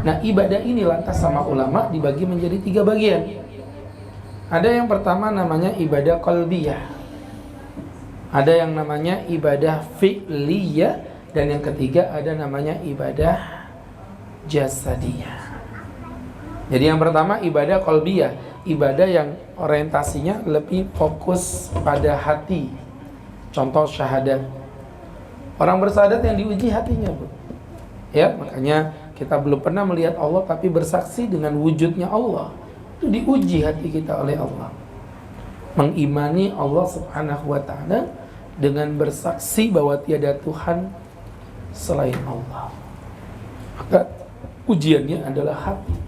Nah, ibadah ini lantas sama ulama dibagi menjadi 3 bagian. Ada yang pertama namanya ibadah qalbiyah, ada yang namanya ibadah fi'liyah, dan yang ketiga ada namanya ibadah jasadiyah. Jadi yang pertama ibadah qalbiyah, ibadah yang orientasinya lebih fokus pada hati. Contoh syahadat. Orang bersyahadat yang diuji hatinya, Bu. Ya, makanya kita belum pernah melihat Allah tapi bersaksi dengan wujudnya Allah. Itu diuji hati kita oleh Allah. Mengimani Allah Subhanahu wa ta'ala dengan bersaksi bahwa tiada Tuhan selain Allah. Maka ujiannya adalah hati.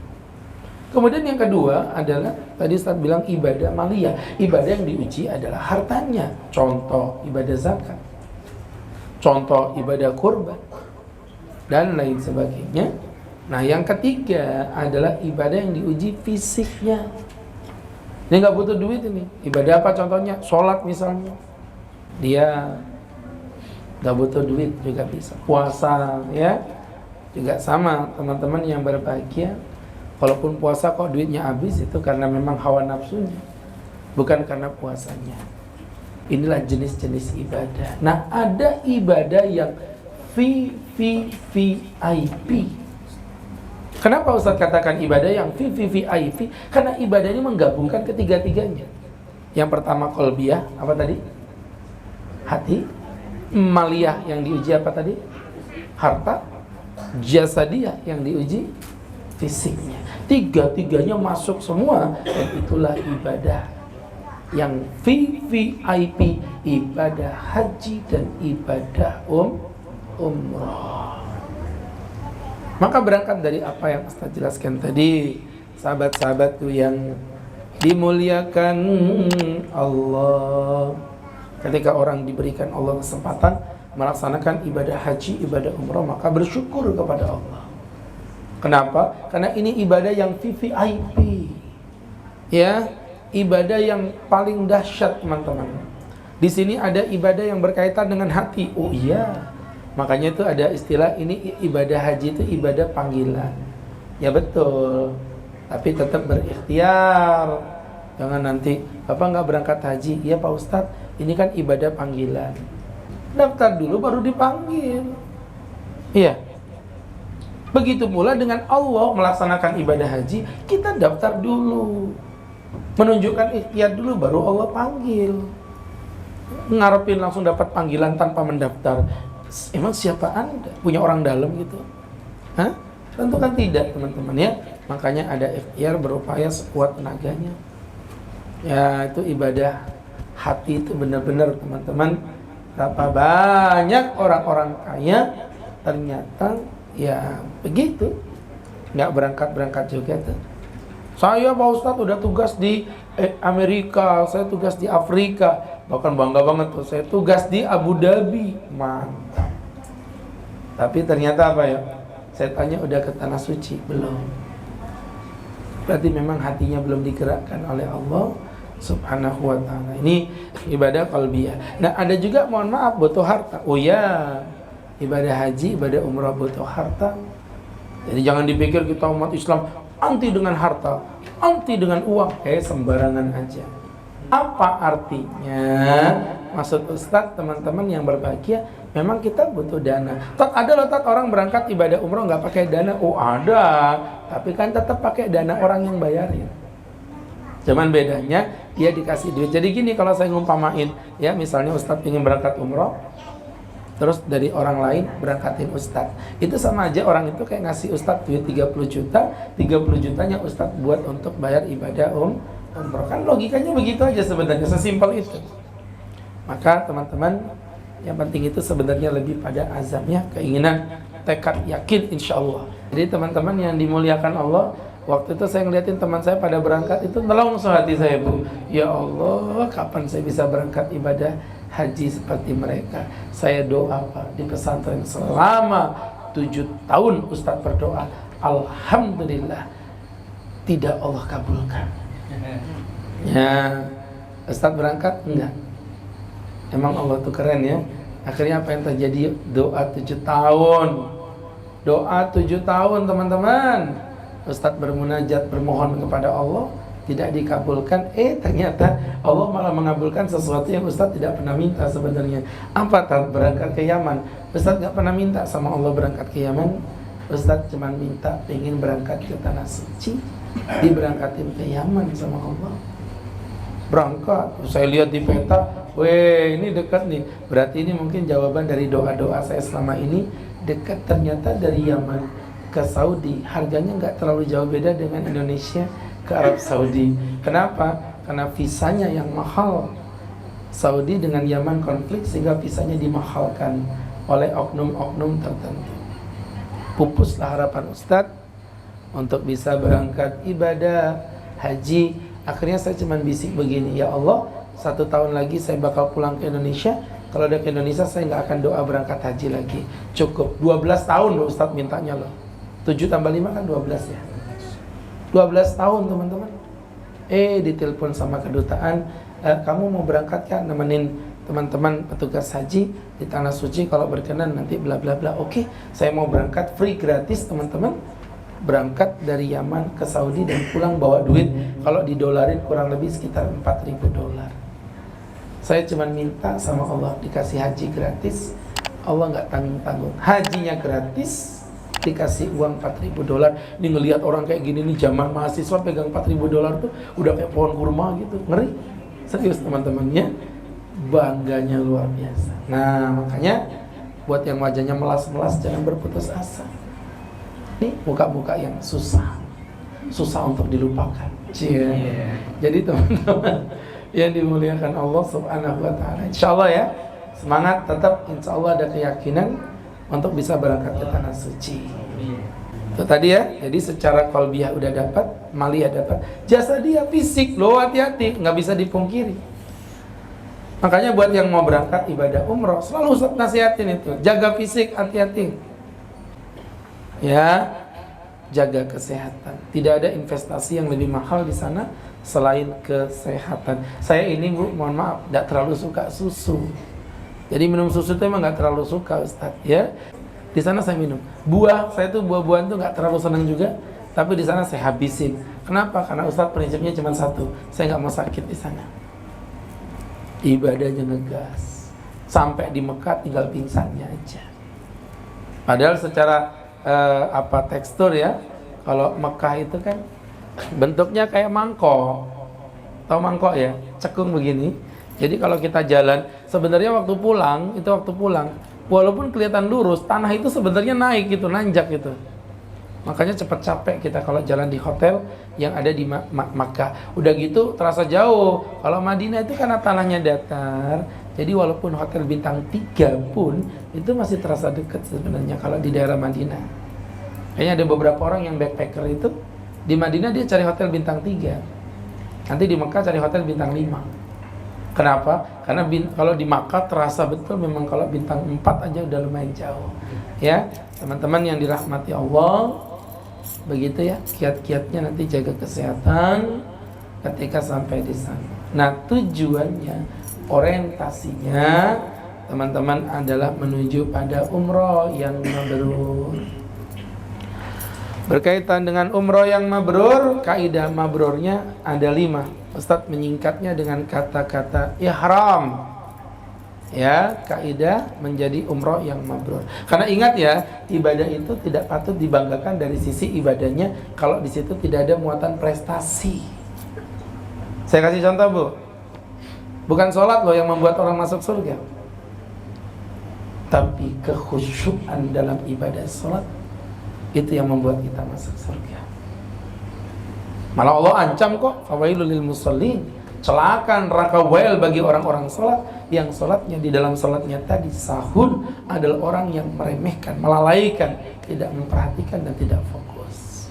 Kemudian yang kedua adalah tadi Ustaz bilang ibadah maliyah. Ibadah yang diuji adalah hartanya. Contoh ibadah zakat, contoh ibadah kurban, dan lain sebagainya. Nah, yang ketiga adalah ibadah yang diuji fisiknya. Ini nggak butuh duit ini. Ibadah apa contohnya? Sholat misalnya, dia nggak butuh duit juga bisa. Puasa ya juga sama, teman-teman yang berbahagia. Walaupun puasa kok duitnya habis, itu karena memang hawa nafsunya, bukan karena puasanya. Inilah jenis-jenis ibadah. Nah, ada ibadah yang VIP. Kenapa Ustaz katakan ibadah yang VIP? Karena ibadah ini menggabungkan ketiga-tiganya. Yang pertama qalbiyah, apa tadi? Hati. Maliyah yang diuji apa tadi? Harta. Jasadiyah yang diuji fisiknya. Tiga-tiganya masuk semua, dan itulah ibadah yang VIP, ibadah haji dan ibadah umrah. Maka berangkat dari apa yang Ustaz jelaskan tadi, sahabat-sahabatku yang dimuliakan Allah, ketika orang diberikan Allah kesempatan melaksanakan ibadah haji, ibadah umrah, maka bersyukur kepada Allah. Kenapa? Karena ini ibadah yang VIP, ya, ibadah yang paling dahsyat, teman-teman. Di sini ada ibadah yang berkaitan dengan hati. Oh iya, makanya itu ada istilah ini ibadah haji itu ibadah panggilan. Ya betul, tapi tetap berikhtiar. Jangan nanti Bapak nggak berangkat haji. Iya Pak Ustadz, ini kan ibadah panggilan. Daftar dulu baru dipanggil. Iya. Begitu pula dengan Allah melaksanakan ibadah haji, kita daftar dulu, menunjukkan ikhtiar dulu, baru Allah panggil. Ngarepin langsung dapat panggilan tanpa mendaftar, emang siapa Anda? Punya orang dalam gitu? Hah? Tentu kan tidak, teman-teman ya. Makanya ada ikhtiar, berupaya sekuat tenaganya. Ya, itu ibadah hati itu benar-benar, teman-teman. Berapa banyak orang-orang kaya ternyata ya begitu, nggak berangkat juga tuh. Saya Pak Ustadz udah tugas di Amerika, saya tugas di Afrika, bahkan bangga banget tuh saya tugas di Abu Dhabi, mantap. Tapi ternyata apa ya? Saya tanya udah ke tanah suci belum? Berarti memang hatinya belum digerakkan oleh Allah Subhanahu wa ta'ala. Ini ibadah qalbiyah. Nah, ada juga mohon maaf butuh harta. Oh ya, ibadah haji, ibadah umrah butuh harta. Jadi jangan dipikir kita umat Islam anti dengan harta, anti dengan uang, sembarangan aja. Apa artinya? Maksud Ustadz, teman-teman yang berbahagia, memang kita butuh dana. Ada loh orang berangkat ibadah umrah nggak pakai dana. Oh ada, tapi kan tetap pakai dana orang yang bayarin. Cuman bedanya dia dikasih duit. Jadi gini, kalau saya ngumpamain, ya misalnya Ustadz ingin berangkat umrah, terus dari orang lain berangkatin Ustadz, itu sama aja orang itu kayak ngasih Ustadz duit 30 juta, 30 jutanya Ustadz buat untuk bayar ibadah umrah. Kan logikanya begitu aja sebenarnya, sesimpel itu. Maka teman-teman, yang penting itu sebenarnya lebih pada azamnya, keinginan, tekad, yakin insya Allah. Jadi teman-teman yang dimuliakan Allah, waktu itu saya ngeliatin teman saya pada berangkat, itu langsung hati saya, Bu, ya Allah, kapan saya bisa berangkat ibadah haji seperti mereka. Saya doa Pak di pesantren selama 7 tahun Ustadz berdoa, alhamdulillah tidak Allah kabulkan. Ya, Ustadz berangkat enggak. Emang Allah tuh keren ya. Akhirnya apa yang terjadi? Doa 7 tahun Doa 7 tahun teman-teman. Ustadz bermunajat, bermohon kepada Allah, tidak dikabulkan. Ternyata Allah malah mengabulkan sesuatu yang Ustadz tidak pernah minta sebenarnya. Apa? Berangkat ke Yaman. Ustadz gak pernah minta sama Allah berangkat ke Yaman. Ustadz cuma minta pengen berangkat ke Tanah Suci, diberangkatin ke Yaman sama Allah. Berangkat, saya lihat di peta, weh ini dekat nih. Berarti ini mungkin jawaban dari doa-doa saya selama ini. Dekat, ternyata dari Yaman ke Saudi harganya nggak terlalu jauh beda dengan Indonesia ke Arab Saudi. Kenapa? Karena visanya yang mahal. Saudi dengan Yaman konflik sehingga visanya dimahalkan oleh oknum-oknum tertentu. Pupuslah harapan Ustadz untuk bisa berangkat ibadah haji. Akhirnya saya cuma bisik begini, ya Allah, 1 tahun lagi saya bakal pulang ke Indonesia. Kalau udah ke Indonesia saya nggak akan doa berangkat haji lagi. Cukup 12 tahun loh Ustadz mintanya loh. 7 tambah 5 kan 12 ya. 12 tahun teman-teman. Ditelepon sama kedutaan, kamu mau berangkat kan nemenin teman-teman petugas haji di Tanah Suci, kalau berkenan nanti bla bla bla. Oke, saya mau berangkat free gratis teman-teman. Berangkat dari Yaman ke Saudi dan pulang bawa duit, kalau didolarin kurang lebih sekitar $4.000. Saya cuma minta sama Allah dikasih haji gratis. Allah nggak tanggung-tanggung, hajinya gratis, dikasih uang $4.000. Ini ngelihat orang kayak gini nih, zaman mahasiswa pegang $4.000 tuh udah kayak pohon kurma gitu, ngeri. Serius teman-temannya, bangganya luar biasa. Nah makanya buat yang wajahnya melas-melas jangan berputus asa. Nih muka-muka yang susah untuk dilupakan. Jadi teman-teman yang dimuliakan Allah Subhanahu wa taala, insyaallah ya, semangat tetap, insyaallah ada keyakinan untuk bisa berangkat ke Tanah Suci. Itu tadi ya. Jadi secara qalbiyah udah dapat, maliyah dapat, jasa dia fisik loh, hati-hati, nggak bisa dipungkiri. Makanya buat yang mau berangkat ibadah umroh, selalu Ustaz nasihatin itu, jaga fisik, hati-hati ya, jaga kesehatan. Tidak ada investasi yang lebih mahal di sana selain kesehatan. Saya ini Bu, mohon maaf, tidak terlalu suka susu. Jadi minum susu itu emang nggak terlalu suka Ustaz ya. Di sana saya minum buah, saya tuh buah-buahan tuh nggak terlalu senang juga. Tapi di sana saya habisin. Kenapa? Karena Ustaz prinsipnya cuma satu, saya nggak mau sakit di sana. Ibadahnya ngegas. Sampai di Mekah tinggal pingsannya aja. Padahal secara tekstur ya, kalau Mekah itu kan bentuknya kayak mangkok. Tahu mangkok ya? Cekung begini. Jadi kalau kita jalan, sebenarnya waktu pulang, walaupun kelihatan lurus, tanah itu sebenarnya naik gitu, nanjak gitu. Makanya cepat capek kita kalau jalan di hotel yang ada di Makkah. Udah gitu terasa jauh. Kalau Madinah itu karena tanahnya datar, jadi walaupun hotel bintang 3 pun itu masih terasa dekat sebenarnya kalau di daerah Madinah. Kayaknya ada beberapa orang yang backpacker itu di Madinah dia cari hotel bintang 3. Nanti di Mekah cari hotel bintang 5. Kenapa? Karena kalau di Makkah terasa betul memang kalau bintang 4 aja udah lumayan jauh. Ya, teman-teman yang dirahmati Allah, begitu ya, kiat-kiatnya nanti jaga kesehatan ketika sampai di sana. Nah, tujuannya, orientasinya teman-teman adalah menuju pada umroh yang mabrur. Berkaitan dengan umroh yang mabrur, kaidah mabrurnya ada 5. Ustadz menyingkatnya dengan kata-kata ihram. Ya, kaidah menjadi umroh yang mabrur. Karena ingat ya, ibadah itu tidak patut dibanggakan dari sisi ibadahnya kalau di situ tidak ada muatan prestasi. Saya kasih contoh Bu, bukan sholat loh yang membuat orang masuk surga, tapi kekhusyuan dalam ibadah sholat itu yang membuat kita masuk surga. Malah Allah ancam kok, fawailul lil musallin, celaka neraka wail bagi orang-orang sholat yang sholatnya di dalam sholatnya tadi sahun adalah orang yang meremehkan, melalaikan, tidak memperhatikan dan tidak fokus.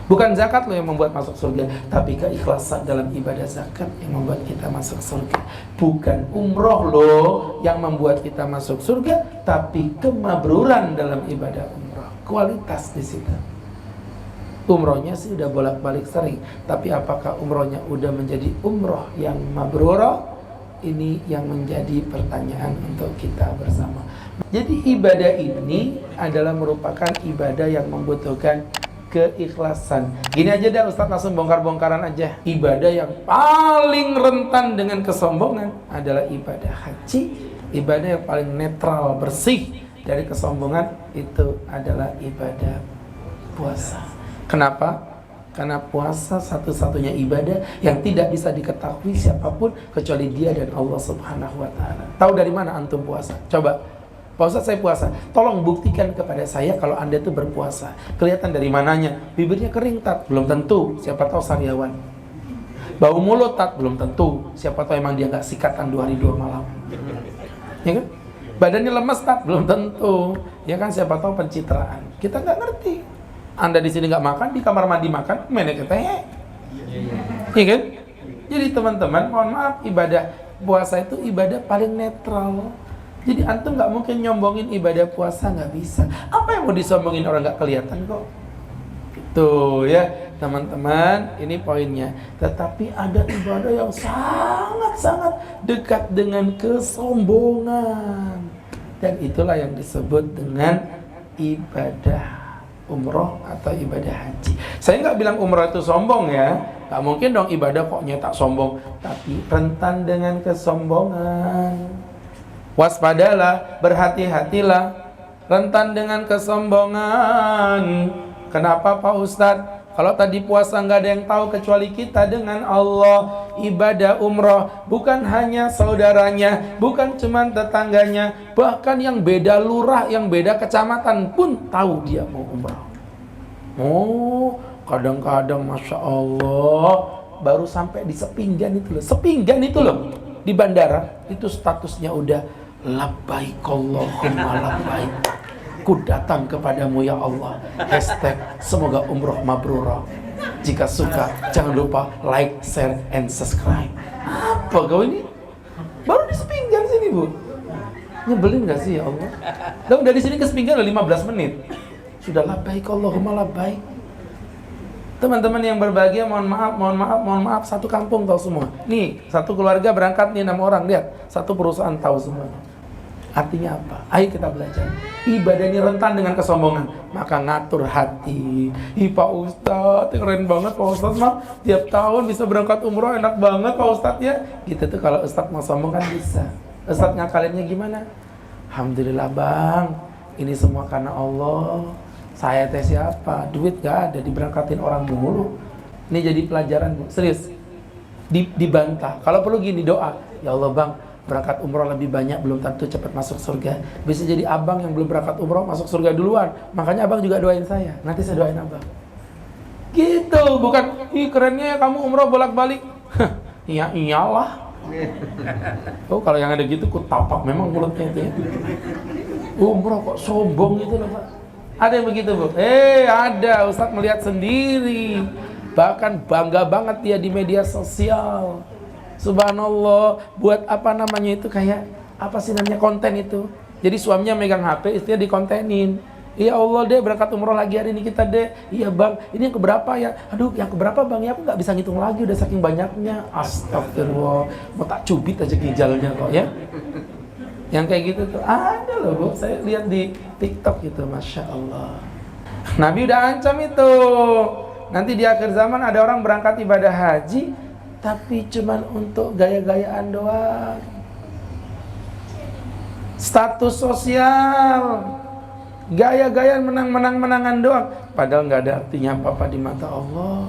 Bukan zakat loh yang membuat masuk surga, tapi keikhlasan dalam ibadah zakat yang membuat kita masuk surga. Bukan umroh loh yang membuat kita masuk surga, tapi kemabruran dalam ibadah umroh. Kualitas di situ. Umrohnya sih udah bolak-balik sering, tapi apakah umrohnya udah menjadi umroh yang mabrurah? Ini yang menjadi pertanyaan untuk kita bersama. Jadi ibadah ini adalah merupakan ibadah yang membutuhkan keikhlasan. Gini aja dah Ustaz, langsung bongkar-bongkaran aja. Ibadah yang paling rentan dengan kesombongan adalah ibadah haji. Ibadah yang paling netral, bersih dari kesombongan itu adalah ibadah puasa. Kenapa? Karena puasa satu-satunya ibadah yang tidak bisa diketahui siapapun kecuali dia dan Allah Subhanahu wa ta'ala. Tahu dari mana antum puasa? Coba, Pak Ustaz saya puasa, tolong buktikan kepada saya kalau Anda itu berpuasa. Kelihatan dari mananya? Bibirnya kering tat? Belum tentu, siapa tahu sariawan. Bau mulut tat? Belum tentu, siapa tahu emang dia gak sikatan 2 hari 2 malam. Ya kan? Badannya lemes tat? Belum tentu, ya kan, siapa tahu pencitraan. Kita gak ngerti. Anda di sini nggak makan, di kamar mandi makan, mainnya keteh, iya kan? Jadi teman-teman, mohon maaf, ibadah puasa itu ibadah paling netral. Jadi antum nggak mungkin nyombongin ibadah puasa, nggak bisa. Apa yang mau disombongin orang nggak kelihatan kok? Tuh ya teman-teman, ini poinnya. Tetapi ada ibadah yang sangat-sangat dekat dengan kesombongan, dan itulah yang disebut dengan ibadah umroh atau ibadah haji. Saya nggak bilang umroh itu sombong ya, nggak mungkin dong ibadah kok nyetak sombong, tapi rentan dengan kesombongan. Waspadalah, berhati-hatilah, rentan dengan kesombongan. Kenapa Pak Ustadz? Kalau tadi puasa nggak ada yang tahu kecuali kita dengan Allah. Ibadah umroh bukan hanya saudaranya, bukan cuma tetangganya, bahkan yang beda lurah, yang beda kecamatan pun tahu dia mau umroh. Oh, kadang-kadang Masya Allah baru sampai di Sepinggan itu loh. Sepinggan itu loh, di bandara itu statusnya udah labbaik Allahumma labbaik. Ku datang kepadamu ya Allah. Hashtag semoga umroh mabrurah. Jika suka jangan lupa like, share, and subscribe. Apa kau ini? Baru di Sepinggan sini bu. Nyebelin gak sih ya Allah? Dan dari sini ke Sepinggan udah 15 menit. Sudah labbaik Allahumma labbaik. Teman-teman yang berbahagia, mohon maaf, satu kampung tahu semua. Nih, satu keluarga berangkat nih 6 orang, lihat. Satu perusahaan tahu semua. Artinya apa? Ayo kita belajar. Ibadah ini rentan dengan kesombongan. Maka ngatur hati. Pak Ustadz, keren banget Pak Ustadz mah. Tiap tahun bisa berangkat umroh, enak banget Pak Ustadz ya. Gitu tuh kalau Ustadz mau sombong kan bisa. Ustadz ngakalinnya gimana? Alhamdulillah bang, ini semua karena Allah. Saya teh siapa? Duit gak ada, diberangkatin orang mulu. Ini jadi pelajaran bu, serius. Dibantah. Kalau perlu gini doa. Ya Allah bang, berangkat umroh lebih banyak, belum tentu cepat masuk surga. Bisa jadi abang yang belum berangkat umroh masuk surga duluan. Makanya abang juga doain saya. Nanti saya doain abang. Gitu, bukan, ih kerennya ya kamu umroh bolak-balik. Iya iyalah. Oh kalau yang ada gitu, ku tapak memang mulutnya itu ya. Umroh kok sombong gitu loh Pak. Ada yang begitu bu? Ada, Ustadz melihat sendiri. Bahkan bangga banget dia di media sosial. Subhanallah, buat apa namanya itu, kayak apa sih namanya, konten itu. Jadi suaminya megang HP, istrinya dikontenin. Ya Allah deh, berangkat umroh lagi hari ini kita deh. Iya bang, ini yang keberapa ya? Aduh, yang keberapa bang? Ya aku nggak bisa ngitung lagi, udah saking banyaknya. Astagfirullah, mau tak cubit aja ginjalnya kok ya. Yang kayak gitu tuh ada loh bu, saya lihat di TikTok gitu, Masya Allah. Nabi udah ancam itu. Nanti di akhir zaman ada orang berangkat ibadah haji, tapi cuman untuk gaya-gayaan doang. Status sosial, gaya-gayaan menangan doang. Padahal nggak ada artinya apa-apa di mata Allah.